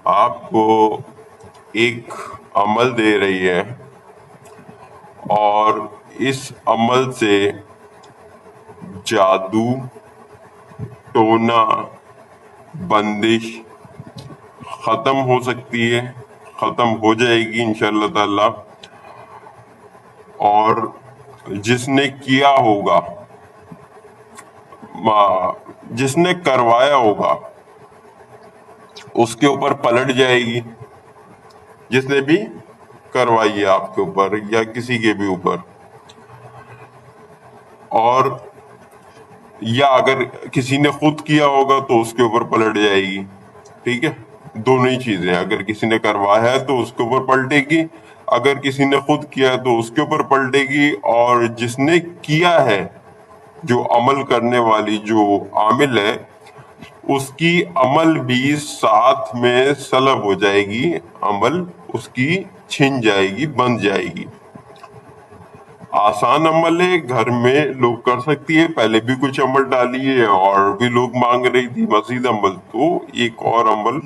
آپ کو ایک عمل دے رہی ہے اور اس عمل سے جادو، ٹونا، بندش ختم ہو سکتی ہے، ختم ہو جائے گی انشاءاللہ تعالی. اور جس نے کیا ہوگا، جس نے کروایا ہوگا، اس کے اوپر پلٹ جائے گی. جس نے بھی کروائی ہے آپ کے اوپر یا کسی کے بھی اوپر، اور یا اگر کسی نے خود کیا ہوگا تو اس کے اوپر پلٹ جائے گی. ٹھیک ہے، دونوں ہی چیزیں. اگر کسی نے کروایا ہے تو اس کے اوپر پلٹے گی، اگر کسی نے خود کیا ہے تو اس کے اوپر پلٹے گی. اور جس نے کیا ہے، جو عمل کرنے والی جو عامل ہے، اس کی عمل بھی ساتھ میں سلب ہو جائے گی، عمل اس کی چھن جائے گی، بند جائے گی. آسان عمل ہے، گھر میں لوگ کر سکتی ہے. پہلے بھی کچھ عمل ڈالی ہے اور بھی لوگ مانگ رہی تھی مزید عمل، تو ایک اور عمل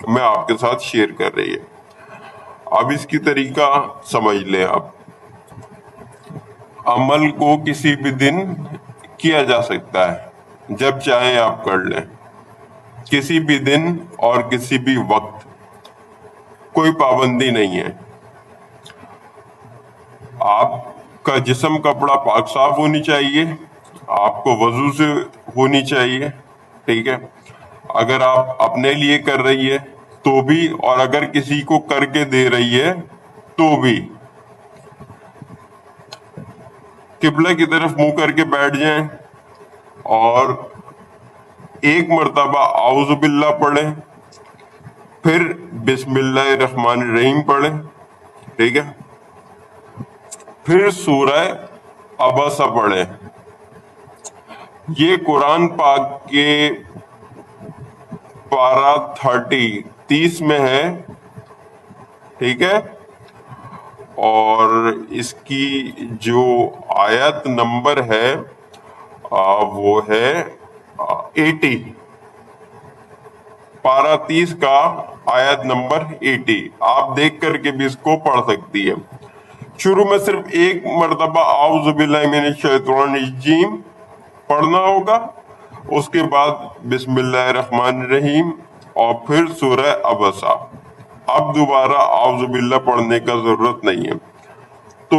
میں آپ کے ساتھ شیئر کر رہی ہے. اب اس کی طریقہ سمجھ لیں. آپ عمل کو کسی بھی دن کیا جا سکتا ہے، جب چاہیں آپ کر لیں، کسی بھی دن اور کسی بھی وقت، کوئی پابندی نہیں ہے. آپ کا جسم کپڑا پاک صاف ہونی چاہیے، آپ کو وضو سے ہونی چاہیے. ٹھیک ہے، اگر آپ اپنے لیے کر رہی ہے تو بھی، اور اگر کسی کو کر کے دے رہی ہے تو بھی. قبلہ کی طرف منہ کر کے بیٹھ جائیں اور ایک مرتبہ اعوذ باللہ پڑھیں، پھر بسم اللہ الرحمن الرحیم پڑھیں. ٹھیک ہے، پھر سورہ عبسہ پڑھیں. یہ قرآن پاک کے پارہ 30 میں ہے. ٹھیک ہے، اور اس کی جو آیت نمبر ہے وہ ہے 80. پارہ 30 کا آیت نمبر 80. آپ دیکھ کر کے بھی اس کو پڑھ سکتی ہے. شروع میں صرف ایک مرتبہ اعوذ باللہ من الشیطان الرجیم پڑھنا ہوگا، اس کے بعد بسم اللہ الرحمن الرحیم اور پھر سورہ عبسہ. اب دوبارہ اعوذ باللہ پڑھنے کا ضرورت نہیں ہے. تو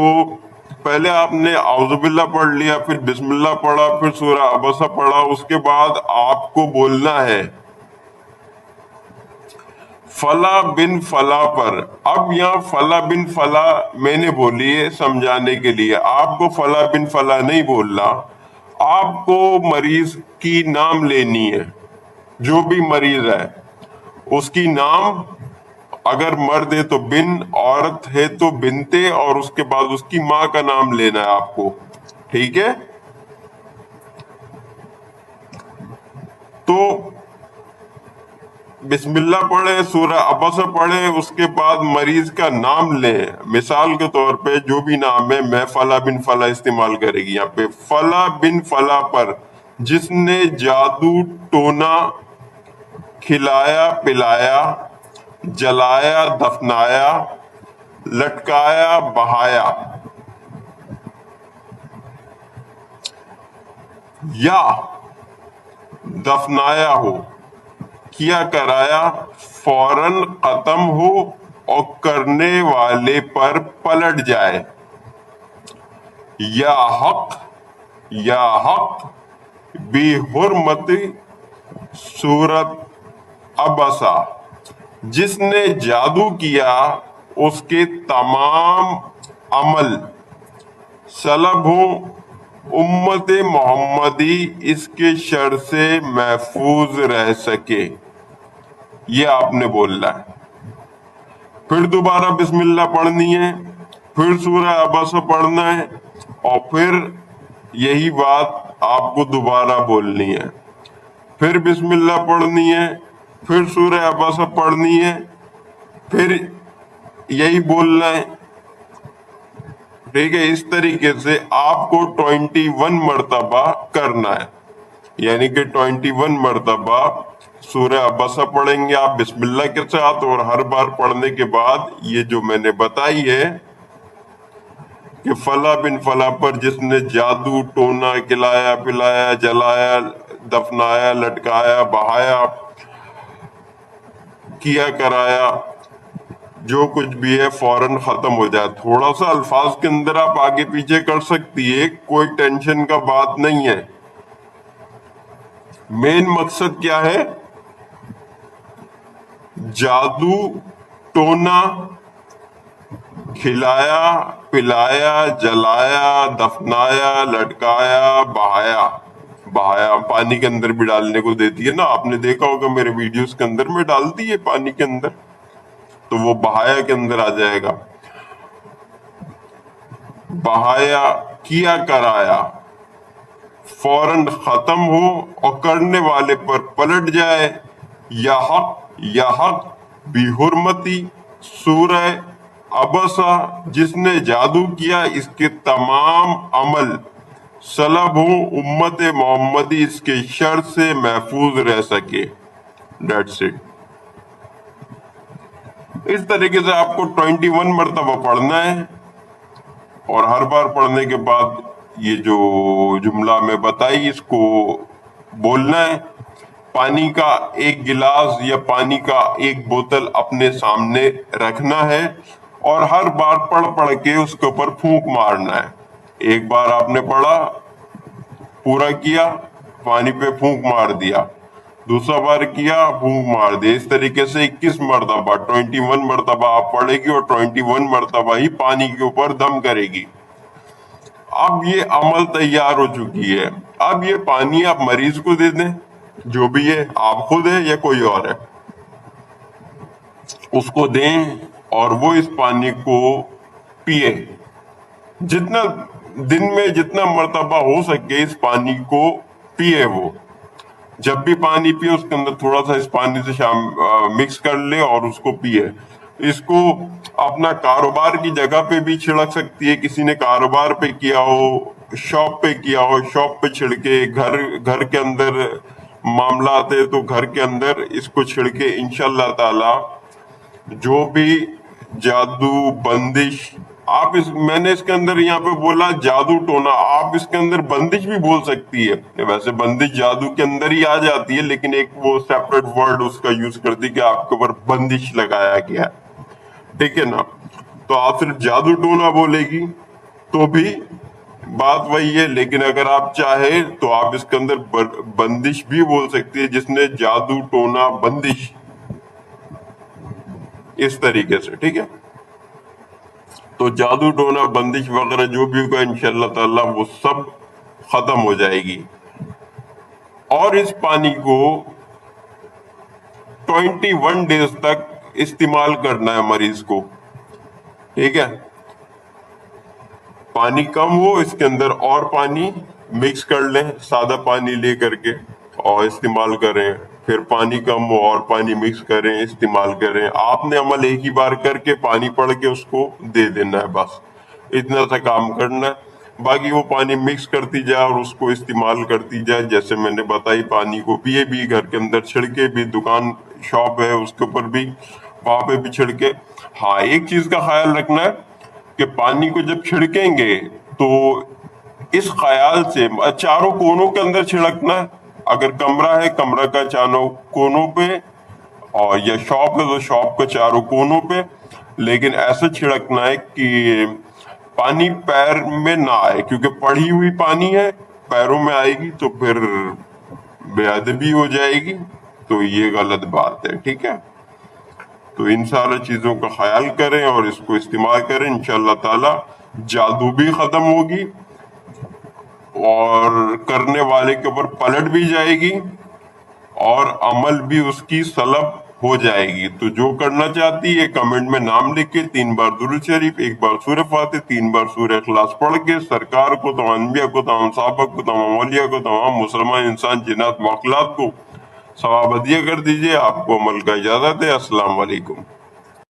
پہلے آپ نے اعوذ باللہ پڑھ لیا، پھر بسم اللہ پڑھا، پھر سورہ عبسہ پڑھا. اس کے بعد آپ کو بولنا ہے فلاں بن فلاں پر. اب یہاں فلاں بن فلاں میں نے بولی ہے سمجھانے کے لیے، آپ کو فلاں بن فلاں نہیں بولنا. آپ کو مریض کی نام لینی ہے، جو بھی مریض ہے اس کی نام. اگر مرد ہے تو بن، عورت ہے تو بنتے، اور اس کے بعد اس کی ماں کا نام لینا ہے آپ کو. ٹھیک ہے، تو بسم اللہ پڑھیں، سورہ عبسہ پڑھیں، اس کے بعد مریض کا نام لیں. مثال کے طور پہ جو بھی نام ہے، میں فلاں بن فلاں استعمال کرے گی یہاں پہ. فلاں بن فلاں پر جس نے جادو ٹونا، کھلایا پلایا، جلایا دفنایا، لٹکایا بہایا، یا دفنایا ہو، کیا کرایا فوراً ختم ہو اور کرنے والے پر پلٹ جائے. یا حق بھی حرمت سورت عبسہ. جس نے جادو کیا اس کے تمام عمل سلب ہوں، امت محمدی اس کے شر سے محفوظ رہ سکے. یہ آپ نے بولنا ہے. پھر دوبارہ بسم اللہ پڑھنی ہے، پھر سورہ عبسہ پڑھنا ہے، اور پھر یہی بات آپ کو دوبارہ بولنی ہے. پھر بسم اللہ پڑھنی ہے، پھر سورہ عبسہ پڑھنی ہے، پھر یہی بولنا ہے. ٹھیک ہے، اس طریقے سے آپ کو 21 مرتبہ کرنا ہے. یعنی کہ 21 مرتبہ سورہ عبسہ پڑھیں گے آپ بسم اللہ کے ساتھ، اور ہر بار پڑھنے کے بعد یہ جو میں نے بتائی ہے کہ فلاں بن فلاں پر جس نے جادو ٹونا کھلایا پلایا جلایا دفنایا لٹکایا بہایا کیا کرایا، جو کچھ بھی ہے فوراً ختم ہو جائے۔ تھوڑا سا الفاظ کے اندر آپ آگے پیچھے کر سکتی ہے، کوئی ٹینشن کا بات نہیں ہے۔ مین مقصد کیا ہے؟ جادو ٹونا کھلایا پلایا جلایا دفنایا لٹکایا بہایا، بہایا پانی کے اندر بھی ڈالنے کو دیتی ہے نا، آپ نے دیکھا ہوگا میرے ویڈیوز کے اندر میں ڈالتی ہے پانی کے اندر، تو وہ بہایا کے اندر آ جائے گا۔ بہایا کیا کرایا فوراً ختم ہو اور کرنے والے پر پلٹ جائے، یا حق بھی حرمتی سورہ عبسہ جس نے جادو کیا اس کے تمام عمل سلب ہو، امت محمدی اس کے شر سے محفوظ رہ سکے۔ That's it۔ اس طریقے سے آپ کو 21 مرتبہ پڑھنا ہے، اور ہر بار پڑھنے کے بعد یہ جو جملہ میں بتائی اس کو بولنا ہے۔ پانی کا ایک گلاس یا پانی کا ایک بوتل اپنے سامنے رکھنا ہے، اور ہر بار پڑھ کے اس کے اوپر پھونک مارنا ہے۔ ایک بار آپ نے پڑھا، پورا کیا، پانی پہ پھونک مار دیا، دوسرا بار کیا پھونک مار دیا، اس طریقے سے 21 مرتبہ 21 مرتبہ آپ پڑھے گی، اور 21 مرتبہ ہی پانی کے اوپر دم کرے گی۔ اب یہ عمل تیار ہو چکی ہے، اب یہ پانی آپ مریض کو دے دیں، جو بھی ہے، آپ خود ہے یا کوئی اور ہے، اس کو دیں اور وہ اس پانی کو پیے۔ جتنا دن میں جتنا مرتبہ ہو سکے اس پانی کو پیے۔ وہ جب بھی پانی پیے اس کے اندر تھوڑا سا اس پانی سے مکس کر لے اور اس کو پیے۔ اس کو اپنا کاروبار کی جگہ پہ بھی چھڑک سکتی ہے، کسی نے کاروبار پہ کیا ہو، شاپ پہ کیا ہو، شاپ پہ چھڑکے، گھر کے اندر معاملات ہے تو گھر کے اندر اس کو چھڑکے، انشاءاللہ تعالی جو بھی جادو بندش میں نے اس کے اندر یہاں پہ بولا جادو ٹونا، آپ اس کے اندر بندش بھی بول سکتی ہے، ویسے بندش جادو کے اندر ہی آ جاتی ہے، لیکن ایک وہ سیپریٹ ورڈ اس کا یوز کرتی کہ آپ کے اوپر بندش لگایا گیا، ٹھیک ہے نا؟ تو آپ صرف جادو ٹونا بولے گی تو بھی بات وہی ہے، لیکن اگر آپ چاہے تو آپ اس کے اندر بندش بھی بول سکتی ہے، جس نے جادو ٹونا بندش، اس طریقے سے، ٹھیک ہے؟ تو جادو ٹونا بندش وغیرہ جو بھی ہوگا انشاءاللہ تعالی وہ سب ختم ہو جائے گی۔ اور اس پانی کو 21 ڈیز تک استعمال کرنا ہے مریض کو، ٹھیک ہے؟ پانی کم ہو اس کے اندر اور پانی مکس کر لیں، سادہ پانی لے کر کے اور استعمال کریں، پھر پانی کم ہو اور پانی مکس کریں استعمال کریں۔ آپ نے عمل ایک ہی بار کر کے پانی پڑھ کے اس کو دے دینا ہے، بس اتنا سا کام کرنا ہے۔ باقی وہ پانی مکس کرتی جائے اور اس کو استعمال کرتی جائے، جیسے میں نے بتائی، پانی کو پیے بھی، گھر کے اندر چھڑکے بھی، دکان شاپ ہے اس کے اوپر بھی، وہاں پہ بھی چھڑکے۔ ہاں ایک چیز کا خیال رکھنا ہے کہ پانی کو جب چھڑکیں گے تو اس خیال سے چاروں کونوں کے اندر چھڑکنا ہے، اگر کمرہ ہے کمرہ کا چاروں کونوں پہ، اور یا شاپ ہے تو شاپ کے چاروں کونوں پہ، لیکن ایسا چھڑکنا ہے کہ پانی پیر میں نہ آئے، کیونکہ پڑھی ہوئی پانی ہے پیروں میں آئے گی تو پھر بے ادبی ہو جائے گی، تو یہ غلط بات ہے، ٹھیک ہے؟ تو ان سارے چیزوں کا خیال کریں اور اس کو استعمال کریں، انشاءاللہ تعالی جادو بھی ختم ہوگی اور کرنے والے کے اوپر پلٹ بھی جائے گی اور عمل بھی اس کی سلب ہو جائے گی۔ تو جو کرنا چاہتی ہے کمنٹ میں نام لکھ کے 3 بار درود شریف، 1 بار سورہ فاتح، 3 بار سورہ اخلاص پڑھ کے سرکار کو، تمام انبیاء کو، تمام صحابہ کو، تمام اولیاء کو، تمام مسلمان انسان جنات مخلوقات کو ثواب ہدیہ کر دیجئے۔ آپ کو عمل کا اجازت ہے۔ السلام علیکم۔